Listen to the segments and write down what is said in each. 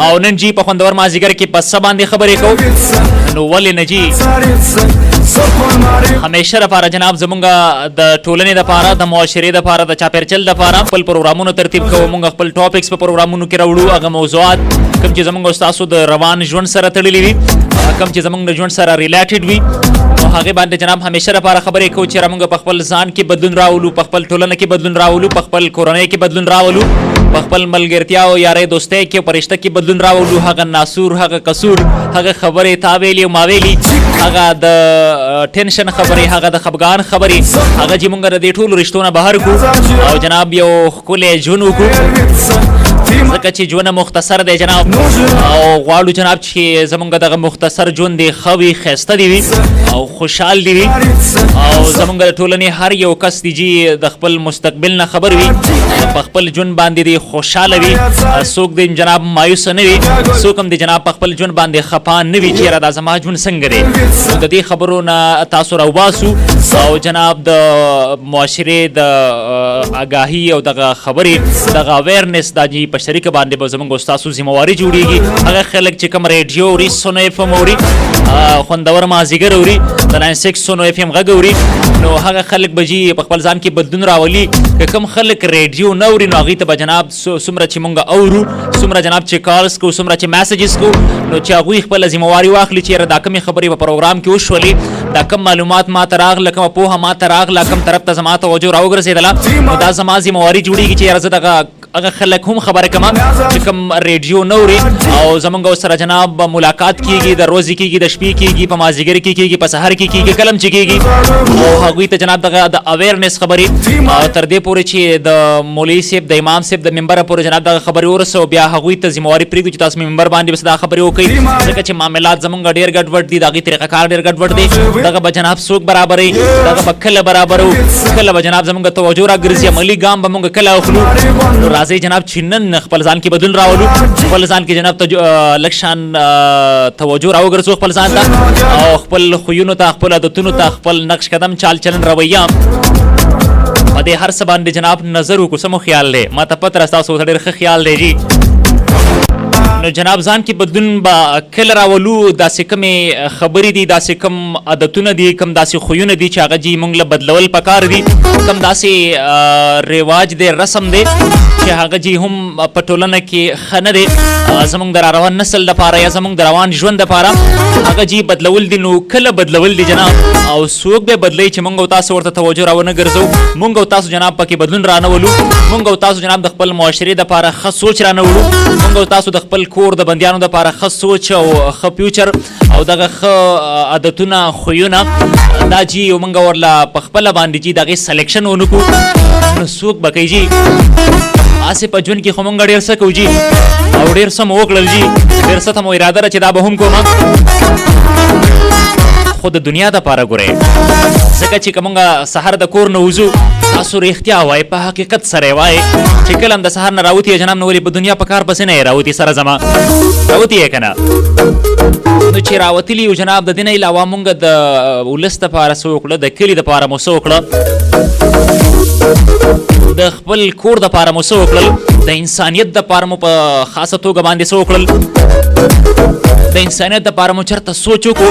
او نن جی په خوندور مازیګر کې په څه باندې خبرې کوو نو ولې نه جی همیشه لپاره جناب زمونږ د ټولنې لپاره د معاشرې لپاره د چاپېرچل لپاره خپل پروګرامونه ترتیب کوو موږ خپل ټاپکس په پروګرامونو کې راوړو هغه موضوعات کوم چې زمونږ ستاسو د روان ژوند سره تړلي وي کوم چې زمونږ د ژوند سره ریلیټډ وي نو هغې باندې جناب همیشه لپاره خبرې کوو چې موږ په خپل ځان کې بدلون راولو په خپل ټولنه کې بدلون راولو په خپل کورنۍ کې بدلون راولو په خپل ملګرتیا او یارۍ دوستۍ کې په رشته کې بدلون راولو هغه ناسور هغه قصور هغه خبرې تا ویلي او ما ویلي هغه د ټینشن خبرې هغه د خفګان خبرې هغه چې موږ د دې ټولو رشتو نه بهر کړو او جناب یو ښکلی ژوند وکړو ځکه چې ژوند مختصر دی جناب او غواړو جناب چې زمونږ دغه مختصر ژوند دی ښه وي ښایسته دی وي او خوشحال دی وي او زمونږ د ټولنې هر یو کس دی چې د خپل مستقبل نه خبر وي په خپل ژوند باندې دی خوشحاله وي څوک دی جناب مایوسه نه وي څوک هم دی جناب په خپل ژوند باندې خفه نه وي چې یاره دا زما ژوند څنګه دی نو د دې خبرو نه تاسو راوباسو او جناب د معاشرې د آګاهي او دغه خبرې دغه اویرنس دا جی په شریکه باندې به زموږ ستاسو ذمواري جوړیږي هغه خلک چې کوم ریډیو اوري سونو اف ام اوري خوندور مازیګر اوري د 96 سونو اف ام غږ اوري نو هغه خلک به جي په خپل ځان کې بدلون راولي که کوم خلک ریډیو نه اوري نو هغوی ته به جناب څومره چې مونږ اورو څومره جناب چې کالز کو څومره چې میسیجز کو نو چې هغوی خپله ذمواري واخلي چې یاره دا کومې خبرې په پروګرام کې وشولې دا کوم معلومات ما ته راغله کومه پوهه ما ته راغله کوم طرف ته زما توجه راوګرځېدله نو دا زما ذمواري جوړېږي چې یاره زه دغه هغه خلک هم خبره کوم چې کوم ریډیو نه اوري او زمونږ سره جناب ملاقات کیږي د ورځې کیږي د شپې کیږي په مازدیګر کې کیږي په سحر کې کیږي کلم چې کیږي او هغوی ته جناب دغه د اویرنس خبرې تر دې پورې چې د مولوي صاحب د امام صاحب د منبره پورې جناب دغه خبرې ورسو بیا هغوی ته ذمواري پرېږدو چې تاسو منبر باندې بس دا خبرې وکړئ ځکه چې معاملات زمونږ ډېر ګډوډ دي د هغې طریقه کار ډېر ګډوډ دی دغه به جناب څوک برابروي دغه به کله برابرو کله به جناب زمونږ توجه راګرځي عملي ګام به مونږ کله اخلو نو راځئ جناب چې نن خپل ځان کې بدلون راولو خپل ځان کې جناب لږ شان توجه راوګرځو خپل ځان ته او خپل خویونو ته خپل عادتونو ته خپل نقش قدم چال چلن رویه په دې هر څه باندې جناب نظر وکړو څه مو خیال دی ما ته پته راځي تاسو ته ډېر ښه خیال دی جي نو جناب ځان کې بدلون به کله راولو داسې کومې خبرې دي داسې کوم عادتونه دي کوم داسې خویونه دي چې هغه جي موږ له بدلول پکار دي کوم داسې رواج دی رسم دی چې هغه جي هم په ټولنه کې ښه نه دی زموږ د راروان نسل دپاره یا زموږ د روان ژوند دپاره هغه جي بدلول دي نو کله بدلول دي جناب او څوک به بدلوي چې موږ او تاسو ورته توجه راونه ګرځو موږ او تاسو جناب پکې بدلون رانولو موږ او تاسو جناب د خپل معاشرې دپاره ښه سوچ رانولو موږ او تاسو د خپل کور د بندیانو دپاره ښه سوچ او ښه فیوچر او دغه ښه عادتونه خویونه دا جي موږ ورله په خپله باندې جي د هغې سلیکشن ونه کړو نو څوک به کوي جي هسې په ژوند کې خو موږ ډېر څه کوو جي او ډېر څه مو وکړل جي ډېر څه ته مو اراده ده چې دا به هم کوم خو د دنیا دپاره ګورئ ځکه چې که موږ سهار د کور نه وځو تاسو رښتیا وایئ په حقیقت سره یې وایئ چې کله هم د سهار نه راوتي یې جناب نه ولې په دنیا په کار پسې نه یې راوتي سره زما راوتي یې که نه نو چې راوتلي یو جناب د دې نه علاوه موږ د ولس دپاره څه وکړه د کلي دپاره مو څه وکړه د خپل کور دپاره مو څه وکړل د انسانیت دپاره مو په خاصه توګه باندې څه وکړل د انسانیت دپاره مو چېرته سوچ وکړو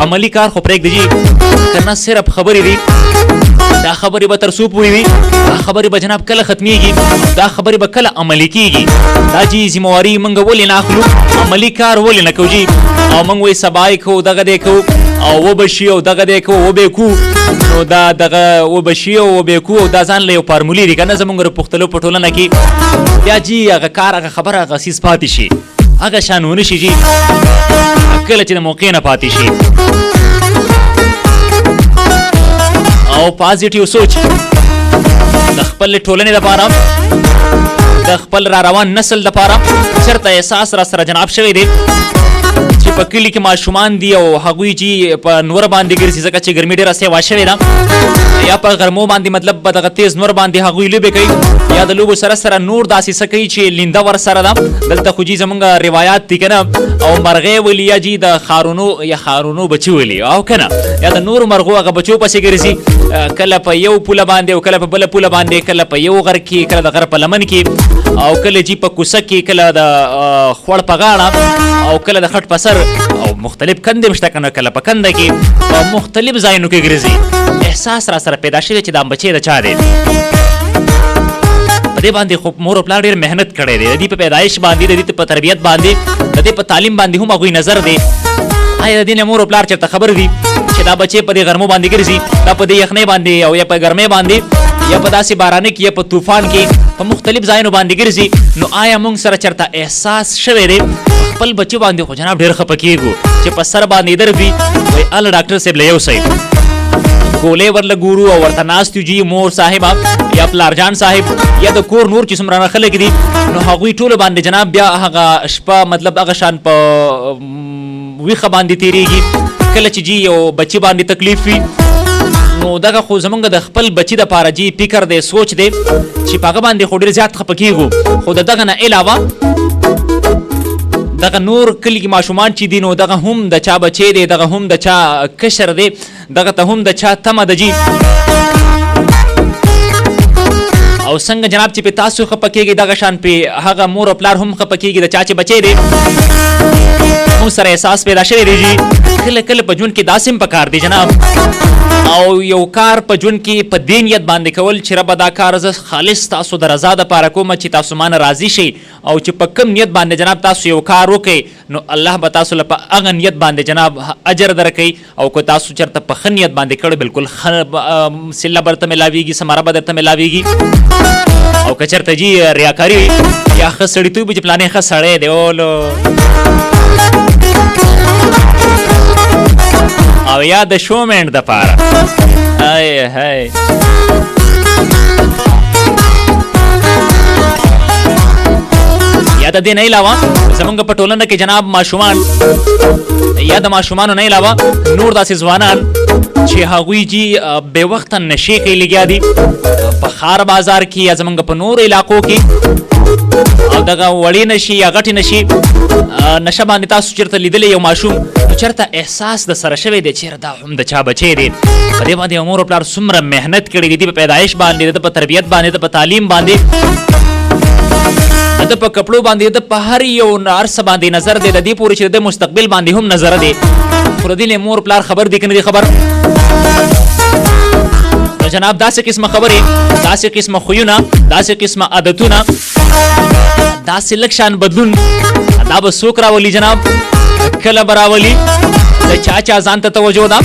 عملي کار خو پرېږدي جي که نه صرف خبرې دي دا خبرې به تر څو پورې وي دا خبرې به جناب کله ختمیږي دا خبرې به کله عملي کېږي دا جي ذمواري موږ ولې نه اخلو عملي کار ولې نه کوو جي او موږ وایي سبا یې کوو دغه دی کوو او وبه شي او دغه دی کوو وبه یې کوو نو دا دغه وبه شي او وبه یې کوو او دا ځان له یو فارمولې دي که نه زموږ د پښتنو په ټولنه کې بیا جي هغه کار هغه خبره هغه څیز پاتې شي هغه شان ونه شي جي کله چې د موقع نه پاتې شي او پازیټیو سوچ د خپل ټولنې لپاره د خپل را روان نسل لپاره چېرته احساس را سره جناب شوی دی چې په کلي کې ماشومان دي او هغوی چې په نور باندې ګرځي ځکه چې ګرمي ډېره سیوا شوې ده یا په غرمو باندې مطلب په دغه تیز نور باندې هغوی لوبې کوي یا د لوبو سره سره نور داسې څه کوي چې لینده ورسره ده. دلته خو جي زمونږ روایات دي که نه او مرغۍ ولي یا جي د خارونو بچي ولي او که نه یا د نورو مرغو هغه بچو پسې ګرځي کله په یو پوله باندې او کله په بله پوله باندې کله په یو غر کې کله د غر په لمن کې او کله جي په کوڅه کې کله د خوړ په غاړه او کله د خټ په سر او مختلف کندې مشته که نه کله په کنده کې په مختلف ځایونو کې ګرځي. احساس را سره پیدا شوی چې دا بچی د چا دی. په دې باندې خو مور او پلار ډېر محنت کړی دی د دې په پیدایش باندې د دې په تربیت باندې د دې په تعلیم باندې هم هغوی نظر دی. آیا د دې نه مور او پلار چېرته خبر دي چې دا بچی په دې غرمو باندې ګرځي دا په دې یخنۍ باندې او یا په ګرمۍ باندې یا په داسې بارانه کې یا په طوفان کې په مختلف ځایونو باندې ګرځي؟ نو آیا موږ سره چېرته احساس شوی دی؟ خپل بچي باندې خو جناب ډېر خفه کېږو چې په سر باندې درد وي وایي اله ډاکټر صاحب له یو صاحب ګولۍ ورله ګورو او ورته ناست یو جي مور صاحبه یا پلارجان صاحب یا د کور نور چې څومره خلک دي نو هغوی ټولو باندې جناب بیا هغه شپه مطلب هغه شان په ویښه باندې تېرېږي. کله چې جي یو بچي باندې تکلیف وي نو دغه خو زمونږ د خپل بچي دپاره جي فکر دی سوچ دی چې په هغه باندې خو ډېر زیات خفه کېږو. خو د دغه نه علاوه دغه نور کلي کې ماشومان چې دي نو دغه هم د چا بچی دی دغه هم د چا کشر دی دغه ته هم د چا تمه ده جي او څنګه جناب چې په تاسو خفه کېږي دغه شان په هغه مور او پلار هم خفه کېږي د چا چې بچی دی. موږ سره احساس پیدا شوی دی جي کله کله په ژوند کې داسې هم پکار دی جناب او یو کار په ژوند کې په دې نیت باندې کول چې ربه دا کار زه خالص تاسو د رضا دپاره کوم چې تاسو مانه راضي شئ او چې په کم نیت باندې جناب تاسو یو کار وکئ نو الله به تاسو له په هغه نیت باندې جناب اجر درکوي او که تاسو چېرته په ښه نیت باندې کړی بلکل صله به درته میلاویږي ثمره به درته میلاویږي. او که چېرته جي ریاکاري وي یا ښه سړیتوب چې پلانې ښه سړی دی اولو او یا د شومینډ دپاره هی یا د دې نه علاوه زمونږ په ټولنه کې جناب ماشومان یا د ماشومانو نه علاوه نور داسې ځوانان چې هغوی جي بې وخته نشې کوي لګیا دي په ښار بازار کې یا زمونږ په نورو علاقو کې او دغه وړې نشي یا غټې نشي نشه باندې تاسو چېرته لیدلی یو ماشوم نو چېرته احساس د سره شوی دی چېرې دا هم د چا بچی دی په دې باندې مور او پلار څومره محنت کړی دی په پیدایش باندې د په تربیت باندې د په تعلیم باندې د په کپړو باندې د په هر یو هر څه باندې نظر دی د دې پورې چې د مستقبل باندې هم نظر دی خو د دې مور پلار خبر دی که نه دی خبر؟ نو جناب داسې قسمه خبرې داسې قسمه خویونه داسې قسمه عادتونه داسې لږ شان بدلون دا به څوک راولي جناب؟ کله به راولي د چا ځان ته توجه ده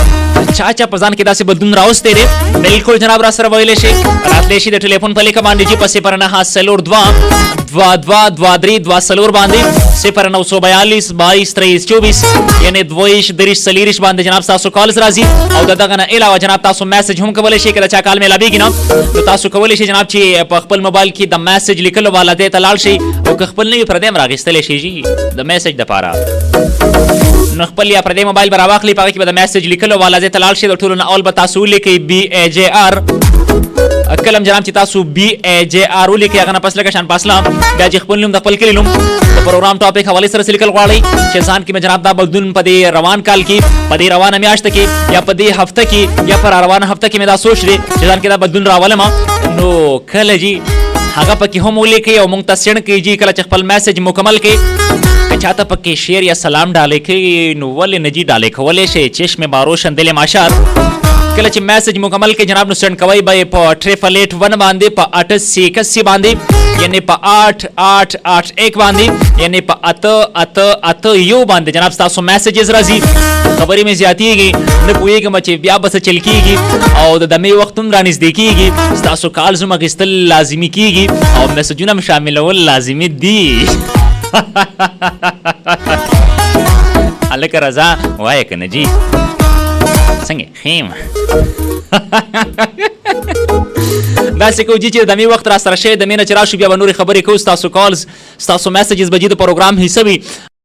چا په ځان کې داسې بدلون راوستی دی بلکل جناب را سره ویلی شي راتلی شي د ټلیفون په لیکه باندې جي په 092 22 باندې 0942 22 23 یعنې 22 باندې جناب تاسو کالز راځي او د دغه نه علاوه جناب تاسو میسج هم کولی شئ که د چا کال میلاویږي نه نو تاسو کولی شئ جناب چې په خپل موبایل کې د میسج لیکلو والا دی ته لاړ شئ او که خپل نوي پردی هم راغېستلی شئ جي د میسج دپاره نو خپل یا پردی موبایل به راواخلئ په هغه کې به د میسج لیکلو والا ځای ته لاړ شئ د ټولو نه اول به تاسو ولیکئ BAJR کلم جناب چې تاسو BAJR ولیکئ هغه نه پس لکه شان فاصله بیا چې خپل نوم د خپل کلي نوم د پروګرام ټاپک حوالې سره لیکل غواړئ چې ځان کې مې جناب دا بدلون په دې روان کال کې په دې روانه میاشته کې یا په دې هفته کې یا په روانه هفته کې مې دا سوچ دی چې ځان کې دا بدلون راولم نو کله جي هغه پکې هم ولیکئ او موږ ته سینډ کړئ جي کله چې خپل میسج مکمل کړئ که چاته پکې شعر یا سلام ډالۍ کوي نو ولې نه جي ډالۍ کولی شئ چشم باروشن دل ماشار کله چې میسج مکمل کې جناب نو سینډ کوئ به یې په 881 باندې په 8881 باندې یعنې په 8881 باندې یعنې په 8881 باندې جناب ستاسو میسیجز راځي خبرې مې زیاتېږي نه پوهېږم چې بیا به څه چل کېږي او د دمې وخت هم رانږدې کېږي ستاسو کالز هم اخیستل لازمي کېږي او میسجونه هم شاملول لازمي دي هلکه رضا وایه که نه جي څنګه ښه یم داسې کوو جي چې د دمې وخت را سره شی د مې نه چې راشو بیا به نورې خبرې کوو ستاسو کالز ستاسو میسیجز به جي د پروګرام حصه وي